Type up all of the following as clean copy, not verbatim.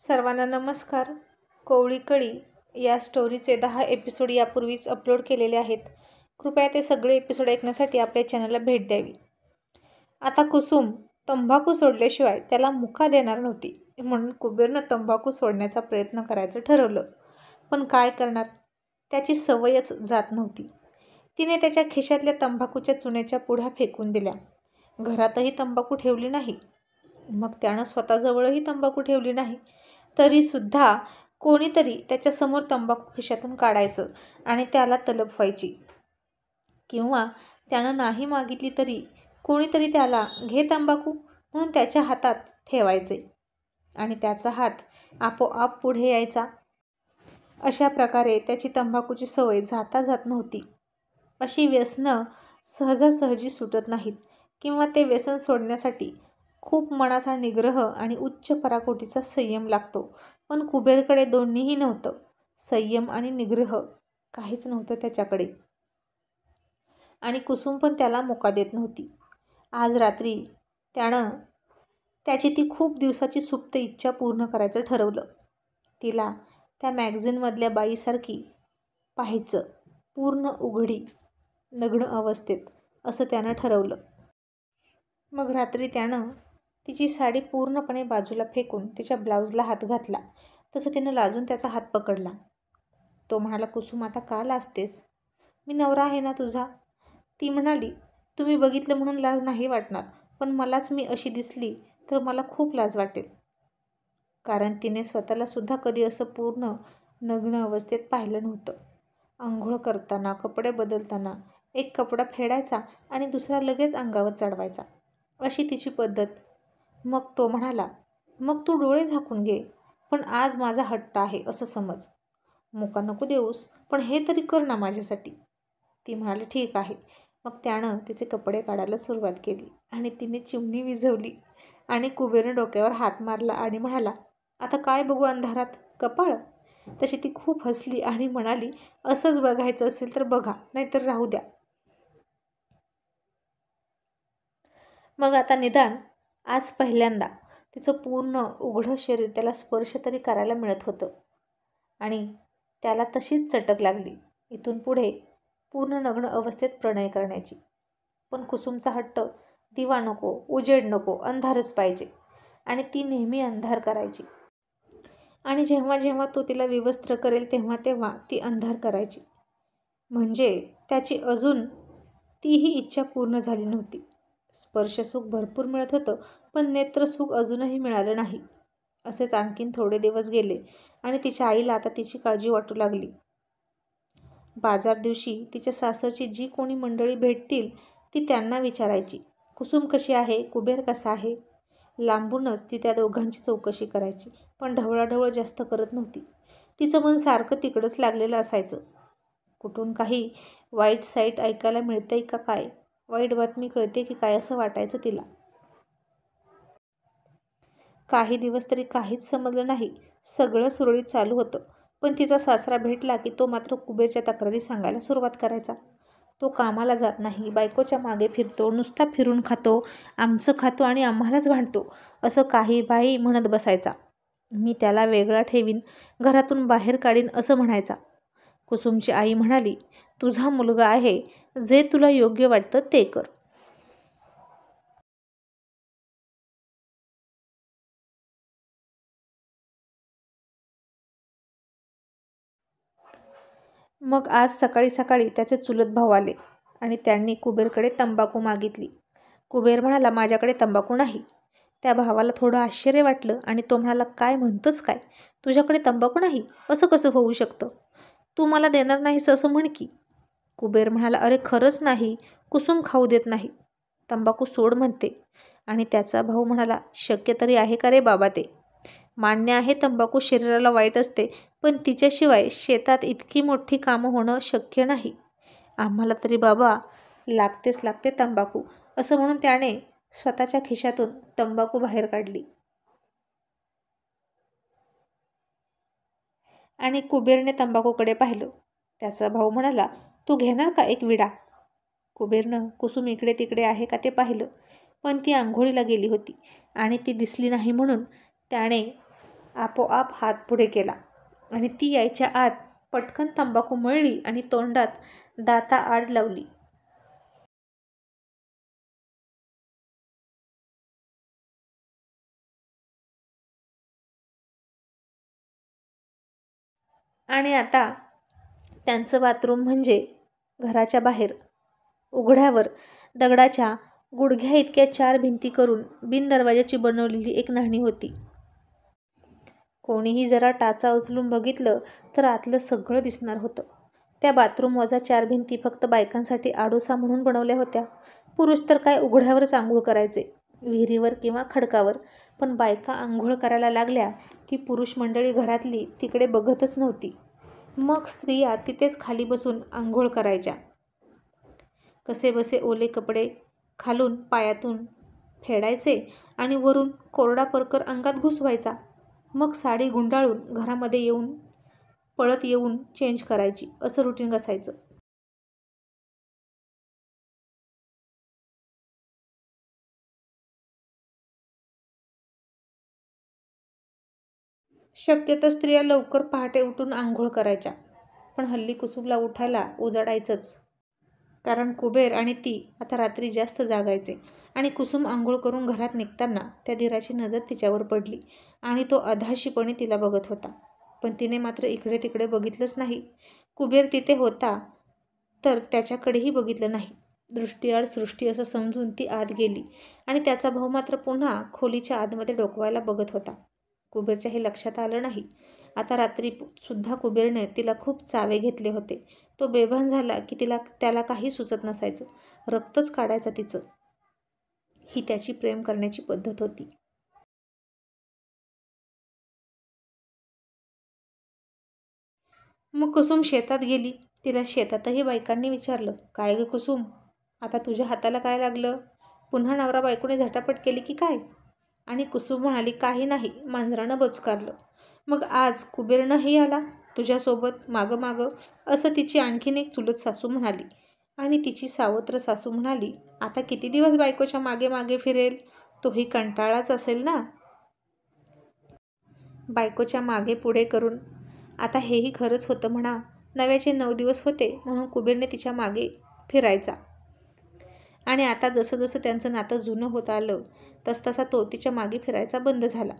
सर्वांना नमस्कार. कोवळी कळी या स्टोरीचे 10 एपिसोड यापूर्वीच अपलोड केलेले आहेत. कृपया ते सगळे एपिसोड ऐकण्यासाठी आपल्या चॅनलला भेट द्यावी. आता कुसुम तंबाखू सोडल्याशिवाय त्याला मुका देणार नव्हती, म्हणून कुबेरनं तंबाखू सोडण्याचा प्रयत्न करायचं ठरवलं. पण काय करणार, त्याची सवयच जात नव्हती. तिने त्याच्या खिशातल्या तंबाखूच्या चुन्याच्या पुड्या फेकून दिल्या. घरातही तंबाखू ठेवली नाही, मग त्यानं स्वतःजवळही तंबाखू ठेवली नाही. तरीसुद्धा कोणीतरी त्याच्यासमोर तंबाखू खिशातून काढायचं आणि त्याला तलब व्हायची. किंवा त्यानं नाही मागितली तरी कोणीतरी त्याला घे तंबाखू म्हणून त्याच्या हातात ठेवायचे आणि त्याचा हात आपोआप पुढे यायचा. अशा प्रकारे त्याची तंबाखूची सवय जाता जात नव्हती. अशी व्यसनं सहजासहजी सुटत नाहीत किंवा ते व्यसन सोडण्यासाठी खूप मनाचा निग्रह आणि उच्च पराकोटीचा संयम लागतो. पण कुबेरकडे दोन्हीही नव्हतं. संयम आणि निग्रह काहीच नव्हतं त्याच्याकडे. आणि कुसुम पण त्याला मोका देत नव्हती. आज रात्री त्यानं त्याची ती खूप दिवसाची सुप्त इच्छा पूर्ण करायचं ठरवलं. तिला त्या मॅगझिनमधल्या बाईसारखी पाहायचं, पूर्ण उघडी, नग्न अवस्थेत, असं त्यानं ठरवलं. मग रात्री त्यानं तिची साडी पूर्णपणे बाजूला फेकून तिच्या ब्लाऊजला हात घातला. तसं तिनं लाजून त्याचा हात पकडला. तो म्हणाला, कुसुम आता का लाजतेस? मी नवरा आहे ना तुझा. ती म्हणाली, तुम्ही बघितलं म्हणून लाज नाही वाटणार, पण मलाच मी अशी दिसली तर मला खूप लाज वाटेल. कारण तिने स्वतःला सुद्धा कधी असं पूर्ण नग्न अवस्थेत पाहिलं नव्हतं. आंघोळ करताना, कपडे बदलताना एक कपडा फेडायचा आणि दुसरा लगेच अंगावर चढवायचा, अशी तिची पद्धत. मग तो म्हणाला, मग तू डोळे झाकून घे, पण आज माझा हट्ट आहे असं समज. मुका नको देऊस, पण हे तरी कर ना माझ्यासाठी. ती म्हणाली, ठीक आहे. मग त्यानं तिचे कपडे काढायला सुरुवात केली आणि तिने चिमणी विझवली आणि कुबेरनं डोक्यावर हात मारला आणि म्हणाला, आता काय बघू अंधारात, कपाळ? तशी ती खूप हसली आणि म्हणाली, असंच बघायचं असेल तर बघा, नाहीतर राहू द्या. मग आता निदान आज पहिल्यांदा तिचं पूर्ण उघडं शरीर त्याला स्पर्श तरी करायला मिळत होतं. आणि त्याला तशीच चटक लागली इथून पुढे पूर्ण नग्न अवस्थेत प्रणय करण्याची. पण कुसुमचा हट्ट, दिवा नको, उजेड नको, अंधारच पाहिजे. आणि ती नेहमी अंधार करायची. आणि जेव्हा जेव्हा तो तिला विवस्त्र करेल तेव्हा तेव्हा ती अंधार करायची. म्हणजे त्याची अजून तीही इच्छा पूर्ण झाली नव्हती. स्पर्शसुख भरपूर मिळत होतं, पण नेत्रसुख अजूनही मिळालं नाही. असेच आणखीन थोडे दिवस गेले आणि तिच्या आईला आता तिची काळजी वाटू लागली. बाजार दिवशी तिच्या सासरची जी कोणी मंडळी भेटतील ती त्यांना विचारायची, कुसुम कशी आहे, कुबेर कसा आहे. लांबूनच ती त्या दोघांची चौकशी करायची, पण ढवळाढवळ जास्त करत नव्हती. तिचं मन सारखं तिकडंच लागलेलं असायचं. कुठून काही वाईट साईट ऐकायला मिळतंय का काय, वाईट बातमी कळते की काय असं वाटायचं तिला. काही दिवस तरी काहीच समजलं नाही. सगळं सुरळीत चालू होतं. पण तिचा सासरा भेटला की तो मात्र कुबेरच्या तक्रारी सांगायला सुरुवात करायचा. तो कामाला जात नाही, बायकोच्या मागे फिरतो, नुसता फिरून खातो, आमचं खातो आणि आम्हालाच भांडतो, असं काही बाई म्हणत बसायचा. मी त्याला वेगळा ठेवीन, घरातून बाहेर काढीन असं म्हणायचा. कुसुमची आई म्हणाली, तुझा मुलगा आहे, जे तुला योग्य वाटतं ते कर. मग आज सकाळी सकाळी त्याचे चुलत भाऊ आले आणि त्यांनी कुबेरकडे तंबाखू मागितली. कुबेर म्हणाला, माझ्याकडे तंबाखू नाही. त्या भावाला थोडं आश्चर्य वाटलं आणि तो म्हणाला, काय म्हणतोस काय, तुझ्याकडे तंबाखू नाही, असं कसं होऊ शकतं? तू मला देणार नाहीस असं म्हण की. कुबेर म्हणाला, अरे खरंच नाही, कुसुम खाऊ देत नाही, तंबाखू सोड म्हणते. आणि त्याचा भाऊ म्हणाला, शक्य तरी आहे का रे बाबा ते? मान्य आहे तंबाखू शरीराला वाईट असते, पण तिच्याशिवाय शेतात इतकी मोठी कामं होणं शक्य नाही. आम्हाला तरी बाबा लागतेच लागते तंबाखू, असं म्हणून त्याने स्वतःच्या खिशातून तंबाखू बाहेर काढली. आणि कुबेरने तंबाखूकडे पाहिलं. त्याचा भाऊ म्हणाला, तू घेणार का एक विडा? कुबेरनं कुसुम इकडे तिकडे आहे का ते पाहिलं, पण ती आंघोळीला गेली होती आणि ती दिसली नाही म्हणून त्याने आपोआप हात पुढे केला आणि ती यायच्या आत पटकन तंबाखू मळली आणि तोंडात दाताआड लावली. आणि आता त्यांचं बाथरूम म्हणजे घराच्या बाहेर उघड्यावर दगडाच्या गुडघ्या इतक्या 4 भिंती करून बिनदरवाजाची बनवलेली एक न्हाणी होती. कोणीही जरा टाचा उचलून बघितलं तर आतलं सगळं दिसणार होतं. त्या बाथरूम वजा 4 भिंती फक्त बायकांसाठी आडोसा म्हणून बनवल्या होत्या. पुरुष तर काय उघड्यावरच आंघोळ करायचे, विहिरीवर किंवा खडकावर. पण बायका आंघोळ करायला लागल्या की पुरुष मंडळी घरातली तिकडे बघतच नव्हती. मग स्त्रिया तिथेच खाली बसून आंघोळ करायच्या. कसेबसे ओले कपडे खालून पायातून फेडायचे आणि वरून कोरडा परकर अंगात घुसवायचा. मग साडी गुंडाळून घरामध्ये येऊन पळत येऊन चेंज करायची. असं रुटीन असायचं. शक्यतो स्त्रिया लवकर पहाटे उठून आंघोळ करायच्या. पण हल्ली कुसुमला उठायला उजाडायचंच. कारण कुबेर आणि ती आता रात्री जास्त जागायचे आणि कुसुम आंघोळ करून घरात निघताना त्या धीराची नजर तिच्यावर पडली आणि तो अधाशीपणे तिला बघत होता. पण तिने मात्र इकडे तिकडे बघितलंच नाही. कुबेर तिथे होता तर त्याच्याकडेही बघितलं नाही. दृष्टीआड सृष्टी असं समजून ती आत गेली आणि त्याचा भाऊ मात्र पुन्हा खोलीच्या आतमध्ये डोकवायला बघत होता. कुबेरच्या हे लक्षात आलं नाही. आता रात्री सुद्धा कुबेरने तिला खूप चावे घेतले होते. तो बेभान झाला की त्याला काही सुचत नसायचं. रक्तच काढायचं तिचं. ही त्याची प्रेम करण्याची पद्धत होती. मग कुसुम शेतात गेली. तिला शेतातही बायकांनी विचारलं, काय ग कुसुम, आता तुझ्या हाताला काय लागलं? पुन्हा नवरा बायकोने झटापट केली की काय? आणि कुसुम म्हणाली, काही नाही, मांजरानं बचकारलं. मग आज कुबेरनंही आला तुझ्यासोबत मागं मागं, असं तिची आणखीन एक चुलत सासू म्हणाली. आणि तिची सावत्र सासू म्हणाली, आता किती दिवस बायकोच्या मागे मागे फिरेल? तोही कंटाळाच असेल ना. बायकोच्या मागे पुढे करून. आता हेही खरंच होतं म्हणा. नव्याचे 9 दिवस होते म्हणून कुबेरने तिच्या मागे फिरायचा. आणि आता जसं जसं त्यांचं नातं जुनं होत आलं तसतसा तो तिच्या मागे फिरायचा बंद झाला.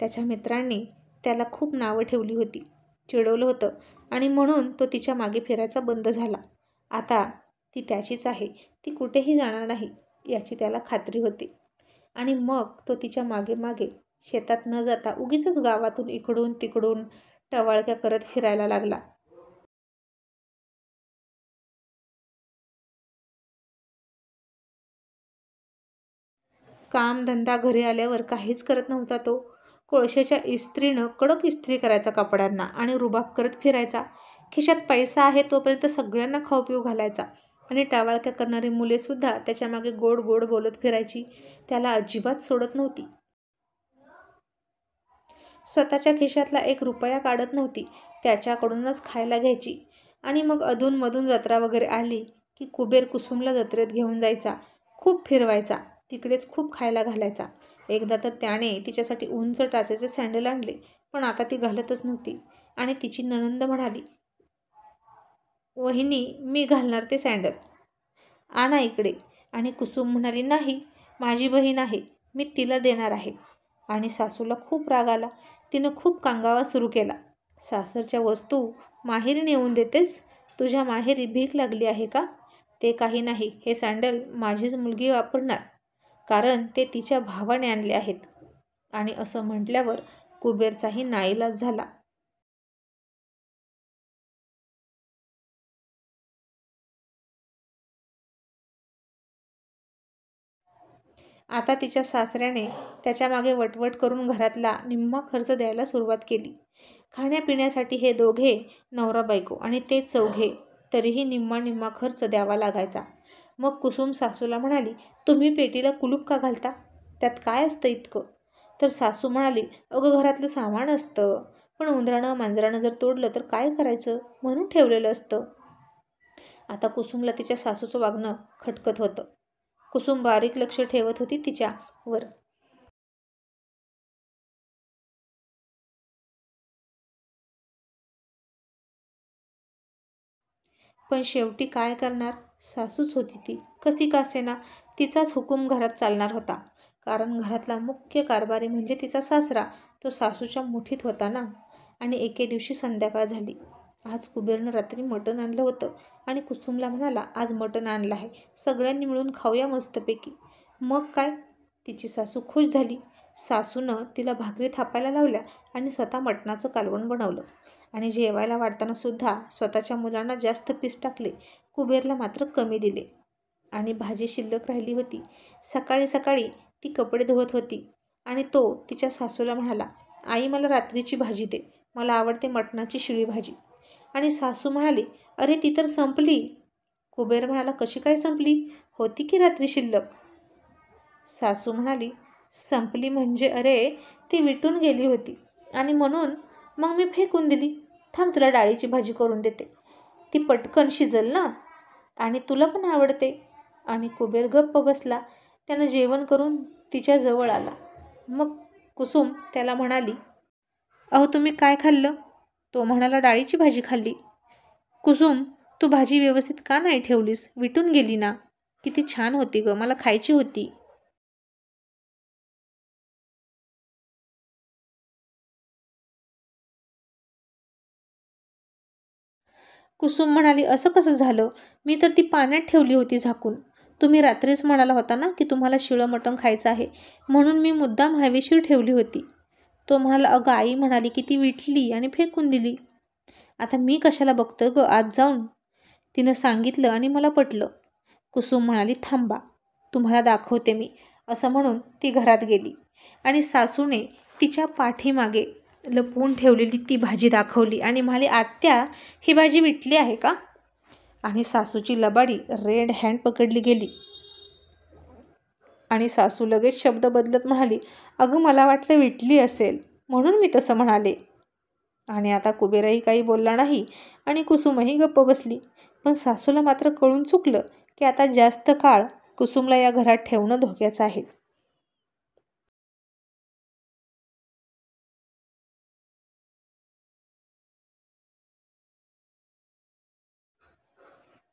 त्याच्या मित्रांनी त्याला खूप नावं ठेवली होती, चिडवलं होतं आणि म्हणून तो तिच्या मागे फिरायचा बंद झाला. आता ती त्याचीच आहे, ती कुठेही जाणार नाही याची त्याला खात्री होती. आणि मग तो तिच्या मागे मागे शेतात न जाता उगीचच गावातून इकडून तिकडून टवाळक्या करत फिरायला लागला. काम धंदा घरी आल्यावर काहीच करत नव्हता तो. कोळशाच्या इस्त्रीनं कडक इस्त्री करायचा कपड्यांना आणि रुबाब करत फिरायचा. खिशात पैसा आहे तोपर्यंत सगळ्यांना खाऊ पिऊ घालायचा आणि टावाळक्या करणारी मुलेसुद्धा त्याच्या मागे गोड गोड बोलत फिरायची. त्याला अजिबात सोडत नव्हती. स्वतःच्या खिशातला 1 रुपया काढत नव्हती. त्याच्याकडूनच खायला घ्यायची. आणि मग अधूनमधून जत्रा वगैरे आली की कुबेर कुसुमला जत्रेत घेऊन जायचा. खूप फिरवायचा. तिकडेच खूप खायला घालायचा. एकदा तर त्याने तिच्यासाठी उंच टाचेचे सँडल आणले, पण आता ती घालतच नव्हती. आणि तिची नणंद म्हणाली, वहिनी, मी घालणार ते सँडल, आणा इकडे. आणि कुसुम म्हणाली, नाही, माझी बहीण आहे, मी तिला देणार आहे. आणि सासूला खूप राग आला. तिनं खूप कांगावा सुरू केला. सासरच्या वस्तू माहेरी नेऊन देतेस? तुझ्या माहेरी भीक लागली आहे का? ते काही नाही, हे सँडल माझीच मुलगी वापरणार, कारण ते तिच्या भावाने आणले आहेत. आणि असं म्हटल्यावर कुबेरचाही नाईलाज झाला. आता तिच्या सासऱ्याने त्याच्या मागे वटवट करून घरातला निम्मा खर्च द्यायला सुरुवात केली. खाण्यापिण्यासाठी हे दोघे नवरा बायको आणि ते चौघे, तरीही निम्मा निम्मा खर्च द्यावा लागायचा. मग कुसुम सासूला म्हणाली, तुम्ही पेटीला कुलूप का घालता? त्यात काय असतं इतकं? तर सासू म्हणाली, अगं घरातलं सामान असतं, पण उंदरानं मांजरानं जर तोडलं तर काय करायचं, म्हणून ठेवलेलं असतं. आता कुसुमला तिच्या सासूचं वागणं खटकत होतं. कुसुम बारीक लक्ष ठेवत होती तिच्यावर. पण शेवटी काय करणार, सासूच होती ती. कशी का असेना तिचाच हुकूम घरात चालणार होता, कारण घरातला मुख्य कारभारी म्हणजे तिचा सासरा तो सासूच्या मुठीत होता ना. आणि एके दिवशी संध्याकाळ झाली. आज कुबेरनं रात्री मटण आणलं होतं आणि कुसुमला म्हणाला, आज मटण आणलं आहे, सगळ्यांनी मिळून खाऊया मस्तपैकी. मग काय, तिची सासू खुश झाली. सासूनं तिला भाकरी थापायला लावल्या आणि स्वतः मटणाचं कालवण बनवलं. आणि जेवायला वाढताना सुद्धा स्वतःच्या मुलांना जास्त पीस टाकले, कुबेरला मात्र कमी दिले. आणि भाजी शिल्लक राहिली होती. सकाळी सकाळी ती कपडे धुवत होती आणि तो तिच्या सासूला म्हणाला, आई मला रात्रीची भाजी दे, मला आवडते मटणाची शिळी भाजी. आणि सासू म्हणाली, अरे ती तर संपली. कुबेर म्हणाला, कशी काय संपली, होती की रात्री शिल्लक. सासू म्हणाली, संपली म्हणजे अरे ती विटून गेली होती आणि म्हणून मग मी फेकून दिली. थांब तुला डाळीची भाजी करून देते, ती पटकन शिजल ना आणि तुला पण आवडते. आणि कुबेर गप्प बसला. त्यानं जेवण करून तिच्या जवळ आला. मग कुसुम त्याला म्हणाली, अहो तुम्ही काय खाल्लं. तो म्हणाला, डाळीची भाजी खाल्ली. कुसुम, तू भाजी व्यवस्थित का नाही ठेवलीस, विटून गेली ना, किती छान होती ग, मला खायची होती. कुसुम म्हणाली, असं कसं झालं, मी तर ती पाण्यात ठेवली होती झाकून. तुम्ही रात्रीच म्हणाला होता ना की तुम्हाला शिळं मटण खायचं आहे, म्हणून मी मुद्दाम हवेशीर ठेवली होती. तो म्हणाला, अगं आई म्हणाली की ती विटली आणि फेकून दिली. आता मी कशाला बघतोय ग, आज जाऊन. तिनं सांगितलं आणि मला पटलं. कुसुम म्हणाली, थांबा तुम्हाला दाखवते मी. असं म्हणून ती घरात गेली आणि सासूने तिच्या पाठीमागे लपवून ठेवलेली ती भाजी दाखवली आणि म्हणाली, आत्या ही भाजी विटली आहे का. आणि सासूची लबाडी रेड हँड पकडली गेली. आणि सासू लगेच शब्द बदलत म्हणाली, अगं मला वाटलं विटली असेल, म्हणून मी तसं म्हणाले. आणि आता कुबेरही काही बोलला नाही आणि कुसुमही गप्प बसली. पण सासूला मात्र कळून चुकलं की आता जास्त काळ कुसुमला या घरात ठेवणं धोक्याचं आहे.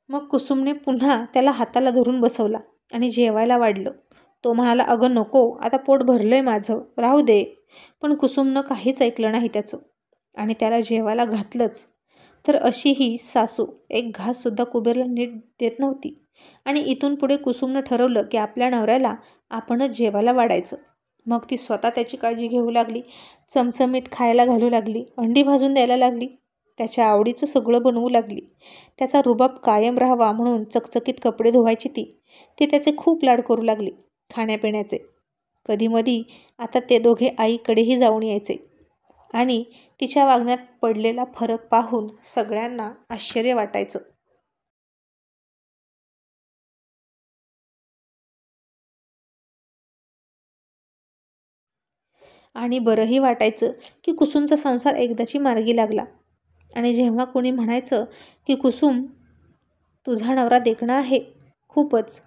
मग कुसुमने पुन्हा त्याला हाताला धरून बसवला आणि जेवायला वाढलं. तो म्हणाला, अगं नको, आता पोट भरलंय माझं, राहू दे. पण कुसुमनं काहीच ऐकलं नाही त्याचं आणि त्याला जेवायला घातलंच. तर अशी ही सासू एक घाससुद्धा कुबेरला नीट देत नव्हती. आणि इथून पुढे कुसुमनं ठरवलं की आपल्या नवऱ्याला आपणच जेवायला वाढायचं. मग ती स्वतः त्याची काळजी घेऊ लागली, चमचमीत खायला घालू लागली, अंडी भाजून द्यायला लागली, त्याच्या आवडीचं सगळं बनवू लागली. त्याचा रुबाब कायम राहावा म्हणून चकचकीत कपडे धुवायची ती. ती त्याचे खूप लाड करू लागली, खाण्यापिण्याचे. कधीमधी आता ते दोघे आईकडेही जाऊन यायचे आणि तिच्या वागण्यात पडलेला फरक पाहून सगळ्यांना आश्चर्य वाटायचं. आणि बरंही वाटायचं की कुसुमचा संसार एकदाची मार्गी लागला. आणि जेव्हा कोणी म्हणायचं की कुसुम तुझा नवरा देखणा आहे, खूपच,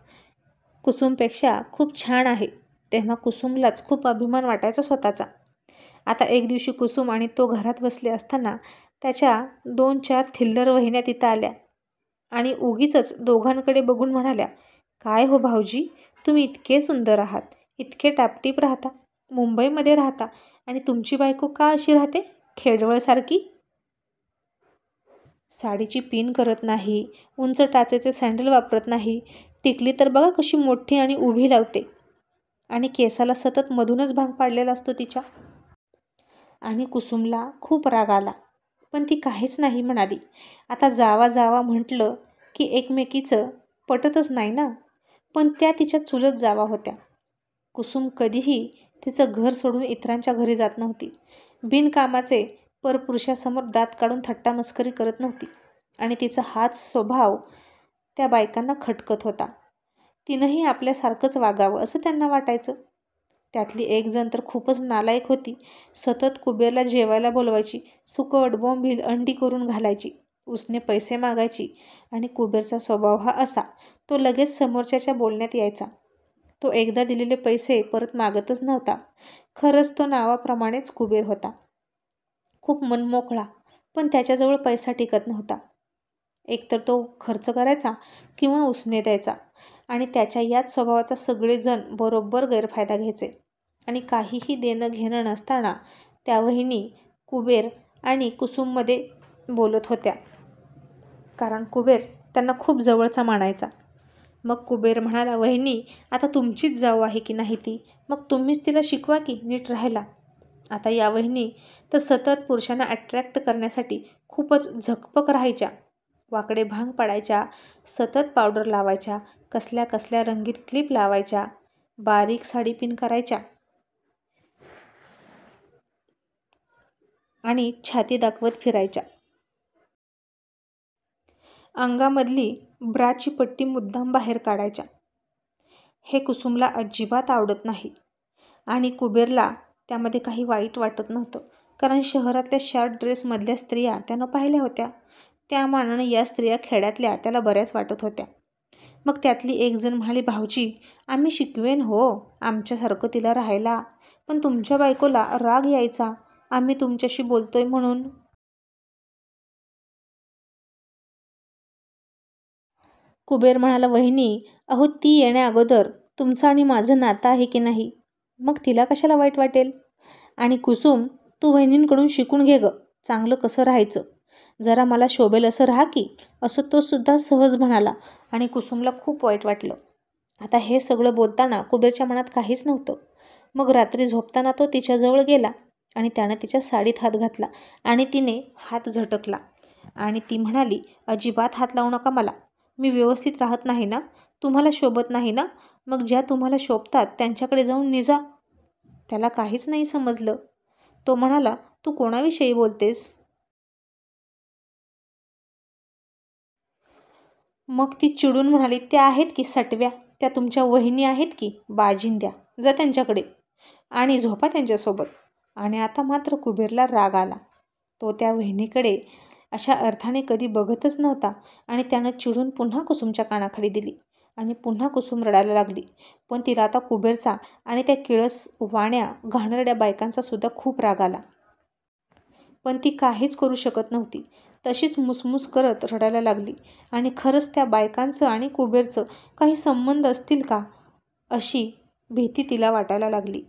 कुसुमपेक्षा खूप छान आहे, तेव्हा कुसुमलाच खूप अभिमान वाटायचा स्वतःचा. आता एक दिवशी कुसुम आणि तो घरात बसले असताना त्याच्या 2-4 थिल्लर वहिन्या तिथं आल्या आणि उगीचच दोघांकडे बघून म्हणाल्या, काय हो भाऊजी, तुम्ही इतके सुंदर आहात, इतके टापटीप राहता, मुंबईमध्ये राहता आणि तुमची बायको का अशी राहते, खेडवळसारखी. साडीची पिन करत नाही, उंच टाचेचे सँडल वापरत नाही, टिकली तर बघा कशी मोठी आणि उभी लावते आणि केसाला सतत मधूनच भांग पाडलेला असतो तिच्या. आणि कुसुमला खूप राग आला, पण ती काहीच नाही म्हणाली. आता जावा जावा म्हटलं की एकमेकीचं पटतच नाही ना. पण त्या तिच्या चुलत जावा होत्या. कुसुम कधीही तिचं घर सोडून इतरांच्या घरी जात नव्हती. बिनकामाचे परपुरुषासमोर दात काढून थट्टा मस्करी करत नव्हती आणि तिचा हाच स्वभाव त्या बायकांना खटकत होता. तिनंही आपल्यासारखंच वागावं असं त्यांना वाटायचं. त्यातली एक जण तर खूपच नालायक होती. सतत कुबेरला जेवायला बोलवायची, सुकट, बोंबील, अंडी करून घालायची, उसने पैसे मागायची. आणि कुबेरचा स्वभाव हा असा, तो लगेच समोरच्याच्या बोलण्यात यायचा. तो एकदा दिलेले पैसे परत मागतच नव्हता. खरंच तो नावाप्रमाणेच कुबेर होता, खूप मनमोकळा, पण त्याच्याजवळ पैसा टिकत नव्हता. एकतर तो खर्च करायचा किंवा उसने द्यायचा आणि त्याच्या याच स्वभावाचा सगळेजण बरोबर गैरफायदा घ्यायचे. आणि काहीही देणं घेणं नसताना त्या वहिनी कुबेर आणि कुसुममध्ये बोलत होत्या, कारण कुबेर त्यांना खूप जवळचा मानायचा. मग कुबेर म्हणाला, वहिनी आता तुमचीच जाऊ आहे की नाही ती, मग तुम्हीच तिला शिकवा की नीट राहायला. आता या वहिनी तर सतत पुरुषांना अट्रॅक्ट करण्यासाठी खूपच झकपक राहायच्या. वाकडे भांग पाडायच्या, सतत पावडर लावायच्या, कसल्या कसल्या रंगीत क्लिप लावायच्या, बारीक साडी पिन करायच्या आणि छाती दाखवत फिरायच्या. अंगामधली ब्राची पट्टी मुद्दाम बाहेर काढायच्या. हे कुसुमला अजिबात आवडत नाही आणि कुबेरला त्यामध्ये काही वाईट वाटत नव्हतं, कारण शहरातल्या शॉर्ट ड्रेसमधल्या स्त्रिया त्यानं पाहिल्या होत्या. त्या मानानं या स्त्रिया खेड्यातल्या त्याला बऱ्याच वाटत होत्या. मग त्यातली एक जण म्हणाली, भाऊजी आम्ही शिकवेन हो आमच्यासारखं तिला राहायला, पण तुमच्या बायकोला राग यायचा आम्ही तुमच्याशी बोलतोय म्हणून. कुबेर म्हणाला, वहिनी अहो ती येण्या अगोदर तुमचं आणि माझं नातं आहे की नाही, मग तिला कशाला वाईट वाटेल. आणि कुसुम तू वहिनींकडून शिकून घे गं चांगलं कसं राहायचं, जरा मला शोभेल असं राहा की, असं तो सुद्धा सहज म्हणाला. आणि कुसुमला खूप वाईट वाटलं. आता हे सगळं बोलताना कुबेरच्या मनात काहीच नव्हतं. मग रात्री झोपताना तो तिच्याजवळ गेला आणि त्यानं तिच्या साडीत हात घातला आणि तिने हात झटकला आणि ती म्हणाली, अजिबात हात लावू नका मला, मी व्यवस्थित राहत नाही ना, तुम्हाला शोभत नाही ना, मग ज्या तुम्हाला शोभतात त्यांच्याकडे जाऊन निजा. त्याला काहीच नाही समजलं. तो म्हणाला, तू कोणाविषयी बोलतेस. मग ती चिडून म्हणाली, त्या आहेत की सटव्या, त्या तुमच्या वहिनी आहेत की बाजिंद्या, जा त्यांच्याकडे आणि झोपा त्यांच्यासोबत. आणि आता मात्र कुबेरला राग आला. तो त्या वहिनीकडे अशा अर्थाने कधी बघतच नव्हता आणि त्यानं चिडून पुन्हा कुसुमच्या कानाखाली दिली आणि पुन्हा कुसुम रडायला लागली. पण तिला आता कुबेरचा आणि त्या किळस वाण्या घाणेरड्या बायकांचा सुद्धा खूप राग आला. पण ती काहीच करू शकत नव्हती. तशीच मुसमुस करत रडायला लागली आणि खरंच त्या बायकांचं आणि कुबेरचं काही संबंध असतील का, अशी भीती तिला वाटायला लागली.